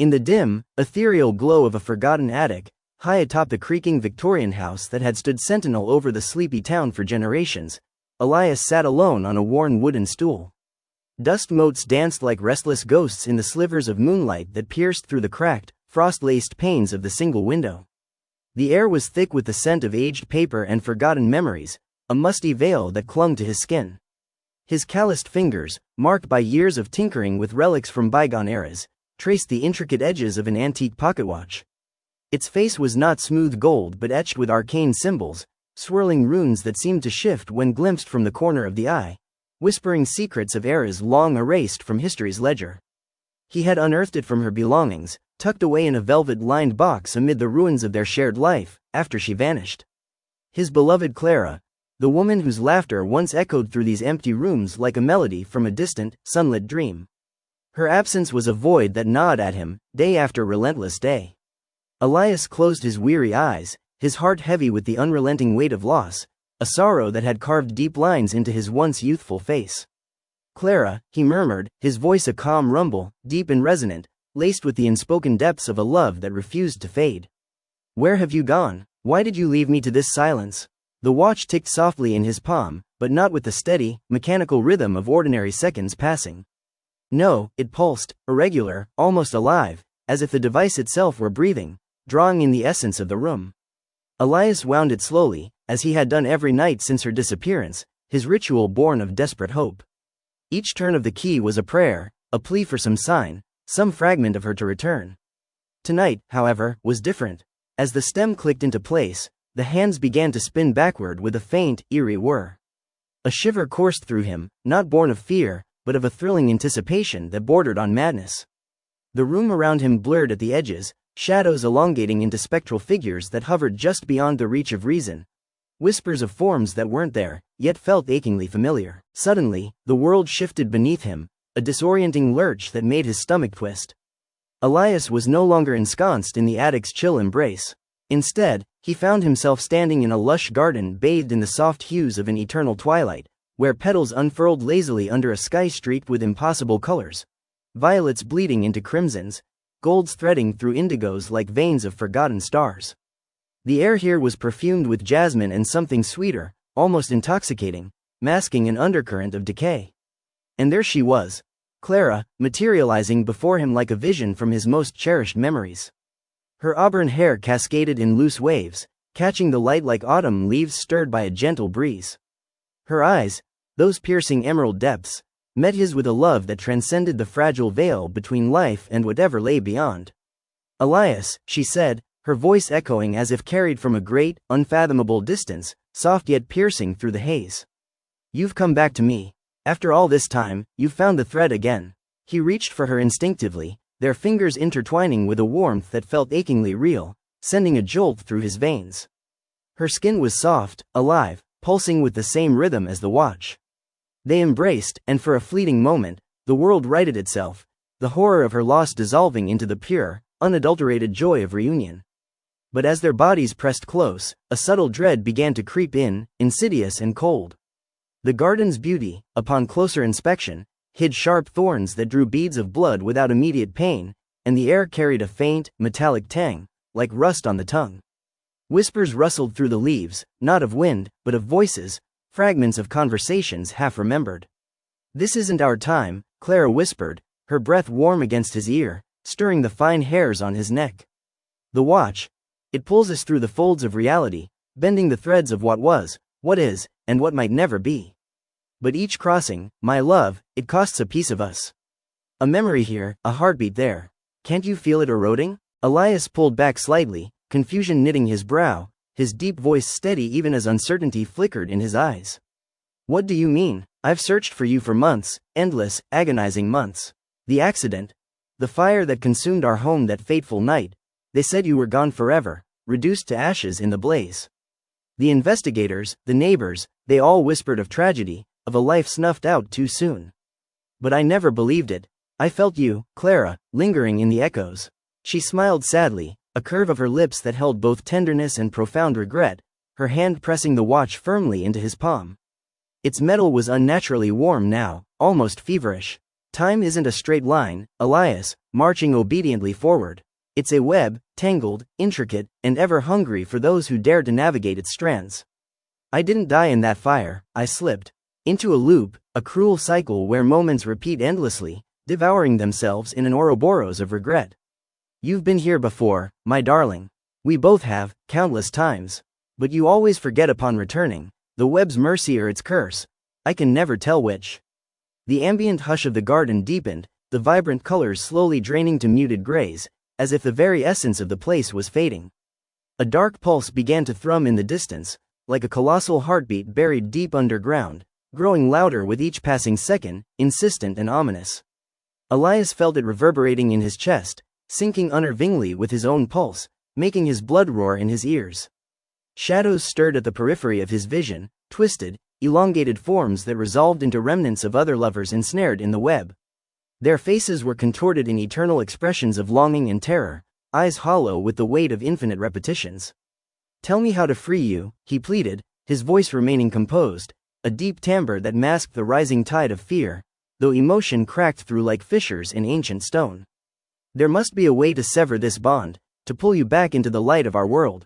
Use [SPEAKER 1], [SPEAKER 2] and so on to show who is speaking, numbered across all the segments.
[SPEAKER 1] In the dim, ethereal glow of a forgotten attic, high atop the creaking Victorian house that had stood sentinel over the sleepy town for generations, Elias sat alone on a worn wooden stool. Dust motes danced like restless ghosts in the slivers of moonlight that pierced through the cracked, frost-laced panes of the single window. The air was thick with the scent of aged paper and forgotten memories, a musty veil that clung to his skin. His calloused fingers, marked by years of tinkering with relics from bygone eras, traced the intricate edges of an antique pocketwatch. Its face was not smooth gold but etched with arcane symbols, swirling runes that seemed to shift when glimpsed from the corner of the eye, whispering secrets of eras long erased from history's ledger. He had unearthed it from her belongings, tucked away in a velvet-lined box amid the ruins of their shared life, after she vanished. His beloved Clara, the woman whose laughter once echoed through these empty rooms like a melody from a distant, sunlit dream. Her absence was a void that gnawed at him, day after relentless day. Elias closed his weary eyes, his heart heavy with the unrelenting weight of loss, a sorrow that had carved deep lines into his once youthful face. "Clara," he murmured, his voice a calm rumble, deep and resonant, laced with the unspoken depths of a love that refused to fade. "Where have you gone? Why did you leave me to this silence?" The watch ticked softly in his palm, but not with the steady, mechanical rhythm of ordinary seconds passing. No, it pulsed, irregular, almost alive, as if the device itself were breathing, drawing in the essence of the room. Elias wound it slowly, as he had done every night since her disappearance, his ritual born of desperate hope. Each turn of the key was a prayer, a plea for some sign, some fragment of her to return. Tonight, however, was different. As the stem clicked into place, the hands began to spin backward with a faint, eerie whir. A shiver coursed through him, not born of fear, but of a thrilling anticipation that bordered on madness. The room around him blurred at the edges, shadows elongating into spectral figures that hovered just beyond the reach of reason. Whispers of forms that weren't there, yet felt achingly familiar. Suddenly, the world shifted beneath him, a disorienting lurch that made his stomach twist. Elias was no longer ensconced in the attic's chill embrace. Instead, he found himself standing in a lush garden bathed in the soft hues of an eternal twilight, where petals unfurled lazily under a sky streaked with impossible colors. Violets bleeding into crimsons, golds threading through indigos like veins of forgotten stars. The air here was perfumed with jasmine and something sweeter, almost intoxicating, masking an undercurrent of decay. And there she was, Clara, materializing before him like a vision from his most cherished memories. Her auburn hair cascaded in loose waves, catching the light like autumn leaves stirred by a gentle breeze. Her eyes, those piercing emerald depths, met his with a love that transcended the fragile veil between life and whatever lay beyond. "Elias," she said, her voice echoing as if carried from a great, unfathomable distance, soft yet piercing through the haze. "You've come back to me. After all this time, you've found the thread again." He reached for her instinctively, their fingers intertwining with a warmth that felt achingly real, sending a jolt through his veins. Her skin was soft, alive, pulsing with the same rhythm as the watch. They embraced, and for a fleeting moment, the world righted itself, the horror of her loss dissolving into the pure, unadulterated joy of reunion. But as their bodies pressed close, a subtle dread began to creep in, insidious and cold. The garden's beauty, upon closer inspection, hid sharp thorns that drew beads of blood without immediate pain, and the air carried a faint, metallic tang, like rust on the tongue. Whispers rustled through the leaves, not of wind, but of voices, fragments of conversations half remembered. "This isn't our time," Clara whispered, her breath warm against his ear, stirring the fine hairs on his neck. "The watch, it pulls us through the folds of reality, bending the threads of what was, what is, and what might never be. But each crossing, my love, it costs a piece of us. A memory here, a heartbeat there. Can't you feel it eroding?" Elias pulled back slightly, confusion knitting his brow, his deep voice steady even as uncertainty flickered in his eyes. "What do you mean? I've searched for you for months, endless, agonizing months. The accident, the fire that consumed our home that fateful night, they said you were gone forever, reduced to ashes in the blaze. The investigators, the neighbors, they all whispered of tragedy, of a life snuffed out too soon. But I never believed it. I felt you, Clara, lingering in the echoes." She smiled sadly, a curve of her lips that held both tenderness and profound regret, her hand pressing the watch firmly into his palm. Its metal was unnaturally warm now, almost feverish. Time isn't a straight line, Elias, marching obediently forward. It's a web, tangled, intricate, and ever hungry for those who dare to navigate its strands. I didn't die in that fire, I slipped into a loop, a cruel cycle where moments repeat endlessly, devouring themselves in an Ouroboros of regret. You've been here before, my darling. We both have, countless times. But you always forget upon returning, the web's mercy or its curse. I can never tell which. The ambient hush of the garden deepened, the vibrant colors slowly draining to muted grays, as if the very essence of the place was fading. A dark pulse began to thrum in the distance, like a colossal heartbeat buried deep underground, growing louder with each passing second, insistent and ominous. Elias felt it reverberating in his chest, sinking unnervingly with his own pulse, making his blood roar in his ears. Shadows stirred at the periphery of his vision, twisted, elongated forms that resolved into remnants of other lovers ensnared in the web. Their faces were contorted in eternal expressions of longing and terror, eyes hollow with the weight of infinite repetitions. Tell me how to free you, he pleaded, his voice remaining composed, a deep timbre that masked the rising tide of fear, though emotion cracked through like fissures in ancient stone. There must be a way to sever this bond, to pull you back into the light of our world.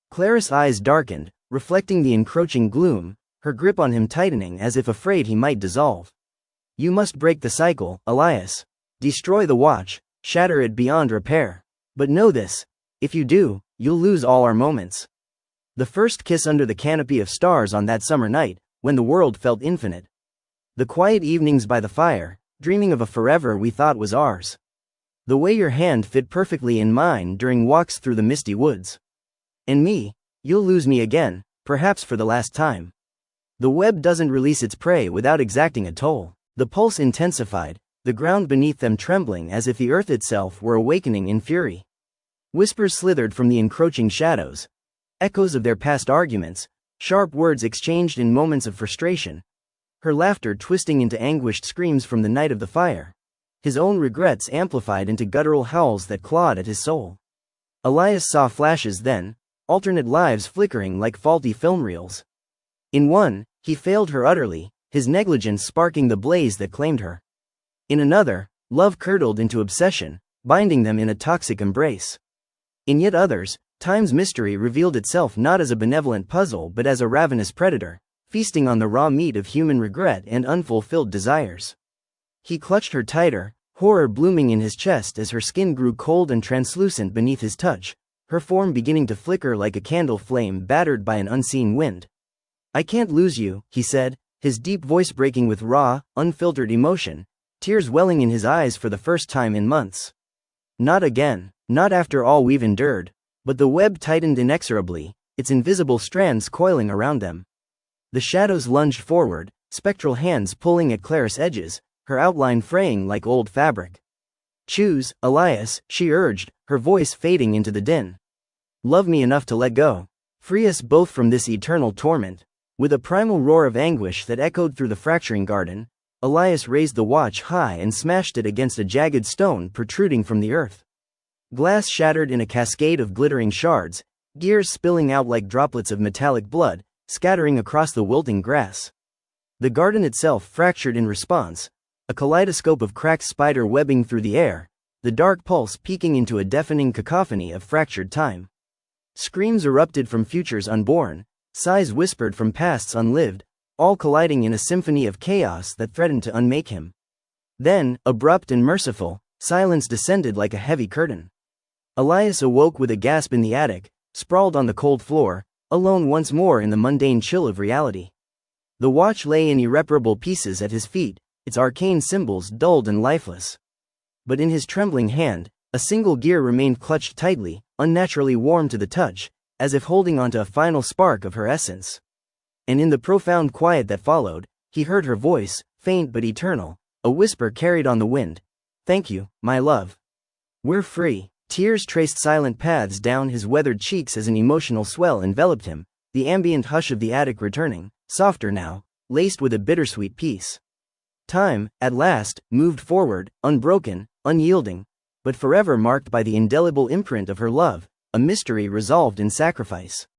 [SPEAKER 1] Clara's eyes darkened, reflecting the encroaching gloom, her grip on him tightening as if afraid he might dissolve. You must break the cycle, Elias. Destroy the watch, shatter it beyond repair. But know this, if you do, you'll lose all our moments. The first kiss under the canopy of stars on that summer night, when the world felt infinite. The quiet evenings by the fire, dreaming of a forever we thought was ours. The way your hand fit perfectly in mine during walks through the misty woods. And me, you'll lose me again, perhaps for the last time. The web doesn't release its prey without exacting a toll. The pulse intensified, the ground beneath them trembling as if the earth itself were awakening in fury. Whispers slithered from the encroaching shadows. Echoes of their past arguments, sharp words exchanged in moments of frustration. Her laughter twisting into anguished screams from the night of the fire. His own regrets amplified into guttural howls that clawed at his soul. Elias saw flashes then, alternate lives flickering like faulty film reels. In one, he failed her utterly, his negligence sparking the blaze that claimed her. In another, love curdled into obsession, binding them in a toxic embrace. In yet others, time's mystery revealed itself not as a benevolent puzzle but as a ravenous predator, feasting on the raw meat of human regret and unfulfilled desires. He clutched her tighter, horror blooming in his chest as her skin grew cold and translucent beneath his touch, her form beginning to flicker like a candle flame battered by an unseen wind. I can't lose you, he said, his deep voice breaking with raw, unfiltered emotion, tears welling in his eyes for the first time in months. Not again, not after all we've endured. But the web tightened inexorably, its invisible strands coiling around them. The shadows lunged forward, spectral hands pulling at Clara's edges, her outline fraying like old fabric. Choose, Elias, she urged, her voice fading into the din. Love me enough to let go. Free us both from this eternal torment. With a primal roar of anguish that echoed through the fracturing garden, Elias raised the watch high and smashed it against a jagged stone protruding from the earth. Glass shattered in a cascade of glittering shards, gears spilling out like droplets of metallic blood, scattering across the wilting grass. The garden itself fractured in response, a kaleidoscope of cracked spider webbing through the air, the dark pulse peaking into a deafening cacophony of fractured time. Screams erupted from futures unborn, sighs whispered from pasts unlived, all colliding in a symphony of chaos that threatened to unmake him. Then, abrupt and merciful, silence descended like a heavy curtain. Elias awoke with a gasp in the attic, sprawled on the cold floor, alone once more in the mundane chill of reality. The watch lay in irreparable pieces at his feet, its arcane symbols dulled and lifeless. But in his trembling hand, a single gear remained clutched tightly, unnaturally warm to the touch, as if holding onto a final spark of her essence. And in the profound quiet that followed, he heard her voice, faint but eternal, a whisper carried on the wind. Thank you, my love. We're free. Tears traced silent paths down his weathered cheeks as an emotional swell enveloped him, the ambient hush of the attic returning, softer now, laced with a bittersweet peace. Time, at last, moved forward, unbroken, unyielding, but forever marked by the indelible imprint of her love, a mystery resolved in sacrifice.